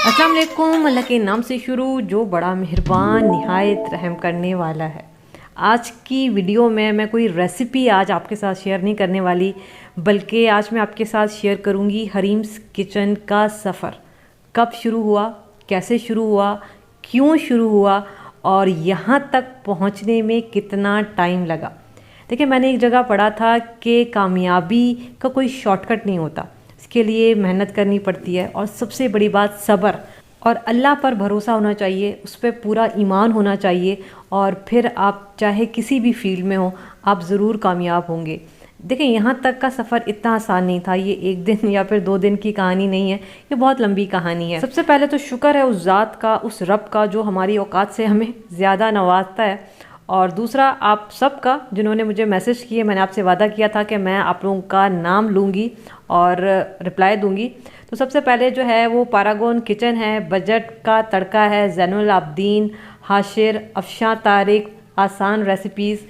अस्सलाम वालेकुम। अल्लाह के नाम से शुरू जो बड़ा मेहरबान निहायत रहम करने वाला है। आज की वीडियो में मैं कोई रेसिपी आज आपके साथ शेयर नहीं करने वाली, बल्कि आज मैं आपके साथ शेयर करूंगी हरीम्स किचन का सफ़र। कब शुरू हुआ, कैसे शुरू हुआ, क्यों शुरू हुआ और यहाँ तक पहुँचने में कितना टाइम लगा। देखिए, मैंने एक जगह पढ़ा था कि कामयाबी का कोई शॉर्टकट नहीं होता, इसके लिए मेहनत करनी पड़ती है और सबसे बड़ी बात सब्र और अल्लाह पर भरोसा होना चाहिए, उस पर पूरा ईमान होना चाहिए और फिर आप चाहे किसी भी फील्ड में हो आप ज़रूर कामयाब होंगे। देखिए, यहाँ तक का सफ़र इतना आसान नहीं था। ये एक दिन या फिर 2 दिन की कहानी नहीं है, ये बहुत लंबी कहानी है। सबसे पहले तो शुक्र है उस ज़ात का, उस रब का जो हमारी औकात से हमें ज़्यादा नवाजता है। और दूसरा आप सब का जिन्होंने मुझे मैसेज किए। मैंने आपसे वादा किया था कि मैं आप लोगों का नाम लूँगी और रिप्लाई दूँगी। तो सबसे पहले जो है वो पारागॉन किचन है, बजट का तड़का है, ज़ैनुल आबदीन, हाशिर, अफशां तारिक, आसान रेसिपीज़।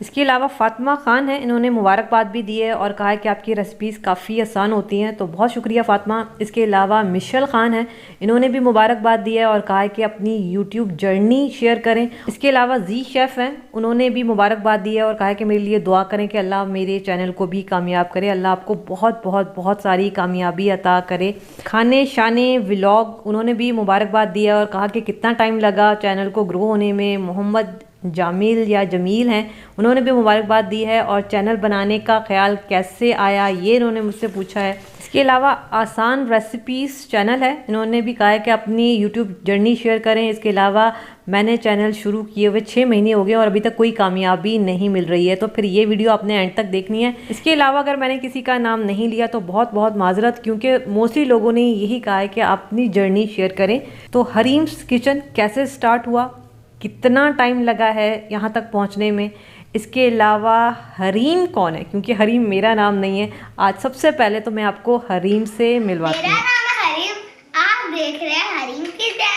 इसके अलावा फ़ातिमा ख़ान है, इन्होंने मुबारकबाद भी दी है और कहा है कि आपकी रेसिपीज़ काफ़ी आसान होती हैं, तो बहुत शुक्रिया फ़ातिमा। इसके अलावा मिशल ख़ान है, इन्होंने भी मुबारकबाद दी है और कहा है कि अपनी यूट्यूब जर्नी शेयर करें। इसके अलावा जी शेफ़ हैं, उन्होंने भी मुबारकबाद दी है और कहा है कि मेरे लिए दुआ करें कि अल्लाह मेरे चैनल को भी कामयाब करे, अल्लाह आपको बहुत बहुत बहुत सारी कामयाबी अता करे। खाने शाने व्लॉग, उन्होंने भी मुबारकबाद दिया और कहा कि कितना टाइम लगा चैनल को ग्रो होने में। मोहम्मद जामिल या जमील हैं, उन्होंने भी मुबारकबाद दी है और चैनल बनाने का ख्याल कैसे आया ये इन्होंने मुझसे पूछा है। इसके अलावा आसान रेसिपीज़ चैनल है, इन्होंने भी कहा है कि अपनी यूट्यूब जर्नी शेयर करें। इसके अलावा मैंने चैनल शुरू किए हुए 6 महीने हो गए और अभी तक कोई कामयाबी नहीं मिल रही है, तो फिर ये वीडियो आपने एंड तक देखनी है। इसके अलावा अगर मैंने किसी का नाम नहीं लिया तो बहुत बहुत माजरत, क्योंकि मोस्टली लोगों ने यही कहा है कि आप अपनी जर्नी शेयर करें। तो हरीम्स किचन कैसे स्टार्ट हुआ, कितना टाइम लगा है यहाँ तक पहुँचने में, इसके अलावा हरीम कौन है, क्योंकि हरीम मेरा नाम नहीं है। आज सबसे पहले तो मैं आपको हरीम से मिलवाती हूँ। मेरा नाम है हरीम, आप देख रहे हैं हरीम किचन।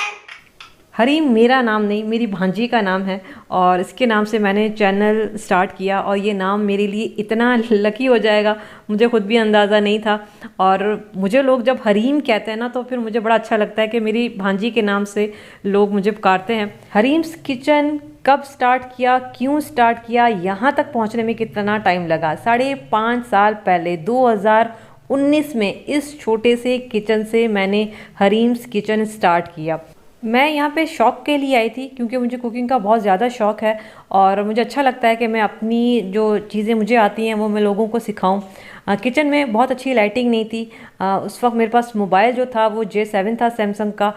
हरीम मेरा नाम नहीं, मेरी भांजी का नाम है और इसके नाम से मैंने चैनल स्टार्ट किया और ये नाम मेरे लिए इतना लकी हो जाएगा मुझे खुद भी अंदाज़ा नहीं था। और मुझे लोग जब हरीम कहते हैं ना तो फिर मुझे बड़ा अच्छा लगता है कि मेरी भांजी के नाम से लोग मुझे पुकारते हैं। हरीम्स किचन कब स्टार्ट किया, क्यों स्टार्ट किया, यहाँ तक पहुँचने में कितना टाइम लगा। 5.5 साल पहले 2019 में इस छोटे से किचन से मैंने हरीम्स किचन स्टार्ट किया। मैं यहाँ पे शौक़ के लिए आई थी, क्योंकि मुझे कुकिंग का बहुत ज़्यादा शौक़ है और मुझे अच्छा लगता है कि मैं अपनी जो चीज़ें मुझे आती हैं वो मैं लोगों को सिखाऊं। किचन में बहुत अच्छी लाइटिंग नहीं थी। उस वक्त मेरे पास मोबाइल जो था वो J7 था सैमसंग का,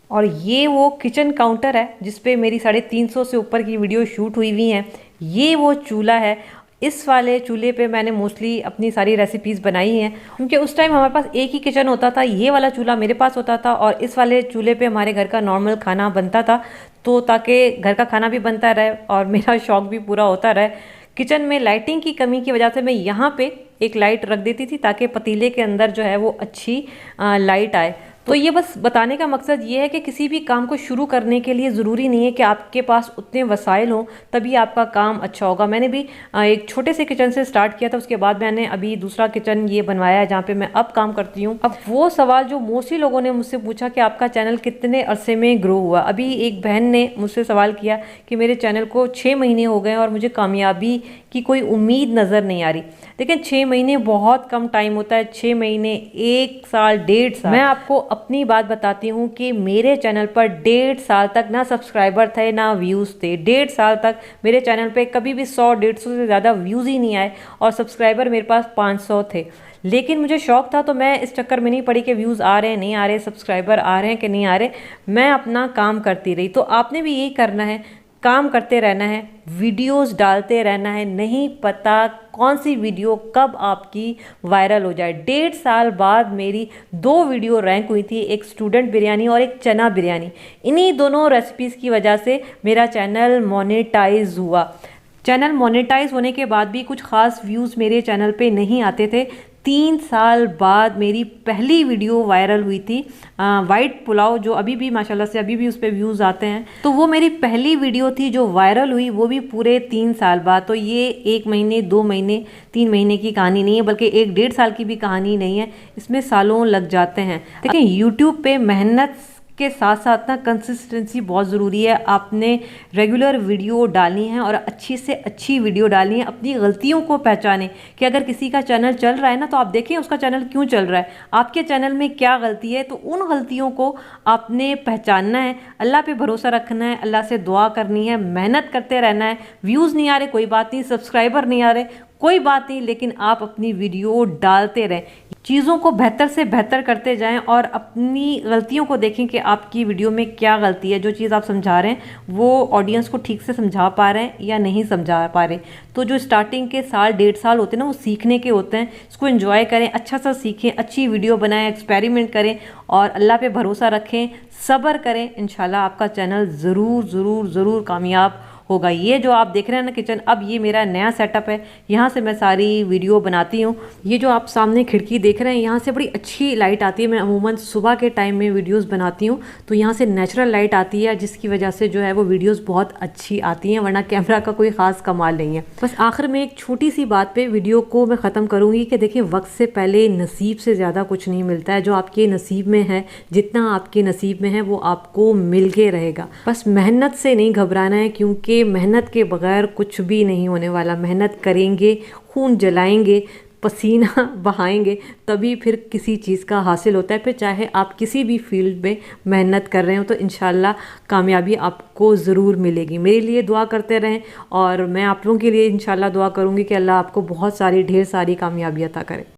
और ये वो किचन काउंटर है जिस पे मेरी 350 से ऊपर की वीडियो शूट हुई हुई हैं। ये वो चूल्हा है, इस वाले चूल्हे पे मैंने मोस्टली अपनी सारी रेसिपीज़ बनाई हैं, क्योंकि उस टाइम हमारे पास एक ही किचन होता था। ये वाला चूल्हा मेरे पास होता था और इस वाले चूल्हे पे हमारे घर का नॉर्मल खाना बनता था, तो ताकि घर का खाना भी बनता रहे और मेरा शौक़ भी पूरा होता रहे। किचन में लाइटिंग की कमी की वजह से मैं यहाँ पे एक लाइट रख देती थी ताकि पतीले के अंदर जो है वो अच्छी लाइट आए। तो ये बस बताने का मकसद ये है कि किसी भी काम को शुरू करने के लिए ज़रूरी नहीं है कि आपके पास उतने वसाइल हों तभी आपका काम अच्छा होगा। मैंने भी एक छोटे से किचन से स्टार्ट किया था, उसके बाद मैंने अभी दूसरा किचन ये बनवाया है जहाँ पे मैं अब काम करती हूँ। अब वो सवाल जो मोस्टली लोगों ने मुझसे पूछा कि आपका चैनल कितने अरसे में ग्रो हुआ। अभी एक बहन ने मुझसे सवाल किया कि मेरे चैनल को 6 महीने हो गए और मुझे कामयाबी की कोई उम्मीद नज़र नहीं आ रही। लेकिन 6 महीने बहुत कम टाइम होता है। 6 महीने, 1 साल, 1.5 साल। मैं आपको अपनी बात बताती हूँ कि मेरे चैनल पर 1.5 साल तक ना सब्सक्राइबर थे ना व्यूज़ थे। 1.5 साल तक मेरे चैनल पे कभी भी 100-150 से ज़्यादा व्यूज़ ही नहीं आए और सब्सक्राइबर मेरे पास 500 थे। लेकिन मुझे शौक़ था तो मैं इस चक्कर में नहीं पड़ी कि व्यूज़ आ रहे हैं नहीं आ रहे, सब्सक्राइबर आ रहे हैं कि नहीं आ रहे। मैं अपना काम करती रही। तो आपने भी यही करना है, काम करते रहना है, वीडियोस डालते रहना है। नहीं पता कौन सी वीडियो कब आपकी वायरल हो जाए। 1.5 साल बाद मेरी 2 वीडियो रैंक हुई थी, एक स्टूडेंट बिरयानी और एक चना बिरयानी। इन्हीं दोनों रेसिपीज़ की वजह से मेरा चैनल मोनेटाइज हुआ। चैनल मोनेटाइज होने के बाद भी कुछ ख़ास व्यूज़ मेरे चैनल पे नहीं आते थे। 3 साल बाद मेरी पहली वीडियो वायरल हुई थी, वाइट पुलाव, जो अभी भी माशाल्लाह से अभी भी उस पर व्यूज़ आते हैं। तो वो मेरी पहली वीडियो थी जो वायरल हुई, वो भी पूरे 3 साल बाद। तो ये 1 महीने, 2 महीने, 3 महीने की कहानी नहीं है, बल्कि 1-1.5 साल की भी कहानी नहीं है। इसमें सालों लग जाते हैं। देखिए, यूट्यूब पे मेहनत इसके साथ साथ ना कंसिस्टेंसी बहुत ज़रूरी है। आपने रेगुलर वीडियो डालनी है और अच्छी से अच्छी वीडियो डालनी है। अपनी गलतियों को पहचानें कि अगर किसी का चैनल चल रहा है ना, तो आप देखें उसका चैनल क्यों चल रहा है, आपके चैनल में क्या गलती है, तो उन गलतियों को आपने पहचानना है, अल्लाह पे भरोसा रखना है, अल्लाह से दुआ करनी है, मेहनत करते रहना है। व्यूज़ नहीं आ रहे कोई बात नहीं, सब्सक्राइबर नहीं आ रहे कोई बात नहीं, लेकिन आप अपनी वीडियो डालते रहें, चीज़ों को बेहतर से बेहतर करते जाएं और अपनी गलतियों को देखें कि आपकी वीडियो में क्या गलती है, जो चीज़ आप समझा रहे हैं वो ऑडियंस को ठीक से समझा पा रहे हैं या नहीं समझा पा रहे। तो जो स्टार्टिंग के साल 1.5 साल होते हैं ना, वो सीखने के होते हैं। इसको एंजॉय करें, अच्छा सा सीखें, अच्छी वीडियो बनाएं, एक्सपेरिमेंट करें और अल्लाह पे भरोसा रखें, सब्र करें। इंशाल्लाह आपका चैनल ज़रूर ज़रूर ज़रूर कामयाब होगा। ये जो आप देख रहे हैं ना किचन, अब ये मेरा नया सेटअप है, यहाँ से मैं सारी वीडियो बनाती हूँ। ये जो आप सामने खिड़की देख रहे हैं, यहाँ से बड़ी अच्छी लाइट आती है। मैं अमूमन सुबह के टाइम में वीडियोस बनाती हूँ, तो यहाँ से नेचुरल लाइट आती है, जिसकी वजह से जो है वो वीडियोस बहुत अच्छी आती हैं, वरना कैमरा का कोई ख़ास कमाल नहीं है। बस आखिर में एक छोटी सी बात पे वीडियो को मैं ख़त्म करूँगी कि देखिए, वक्त से पहले नसीब से ज़्यादा कुछ नहीं मिलता है। जो आपके नसीब में है, जितना आपके नसीब में है, वो आपको मिल के रहेगा। बस मेहनत से नहीं घबराना है, क्योंकि मेहनत के बगैर कुछ भी नहीं होने वाला। मेहनत करेंगे, खून जलाएंगे, पसीना बहाएंगे, तभी फिर किसी चीज़ का हासिल होता है। फिर चाहे आप किसी भी फील्ड में मेहनत कर रहे हो, तो इंशाल्लाह कामयाबी आपको ज़रूर मिलेगी। मेरे लिए दुआ करते रहें और मैं आप लोगों के लिए इंशाल्लाह दुआ करूँगी कि अल्लाह आपको बहुत सारी ढेर सारी कामयाबी अता करे।